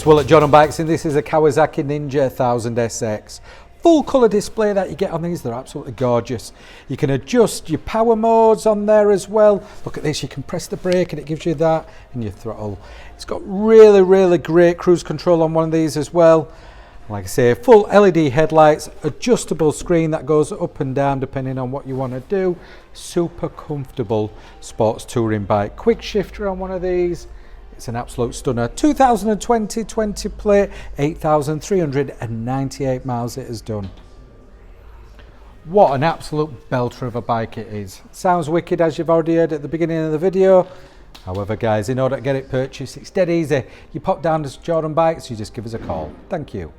Well, at John on Bikes, and this is a Kawasaki Ninja 1000 SX. Full colour display that you get on these, they're absolutely gorgeous. You can adjust your power modes on there as well. Look at this, you can press the brake and it gives you that, and your throttle. It's got really great cruise control on one of these as well. Like I say, full LED headlights, adjustable screen that goes up and down depending on what you want to do. Super comfortable sports touring bike. Quick shifter on one of these. It's an absolute stunner. 2020 plate, 8,398 miles it has done. What an absolute belter of a bike it is. Sounds wicked, as you've already heard at the beginning of the video. However guys, in order to get it purchased, it's dead easy. You pop down to Jordan Bikes, you just give us a call. Thank you.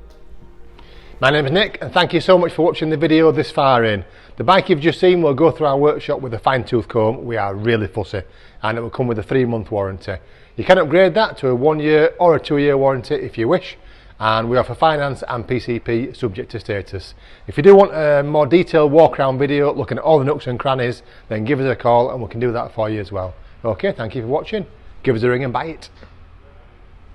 My name is Nick, and thank you so much for watching the video this far in. The bike you've just seen will go through our workshop with a fine tooth comb. We are really fussy, and it will come with a 3-month warranty. You can upgrade that to a 1-year or a 2-year warranty if you wish, and we offer finance and PCP subject to status. If you do want a more detailed walk around video looking at all the nooks and crannies, then give us a call and we can do that for you as well. Okay, thank you for watching. Give us a ring and buy it.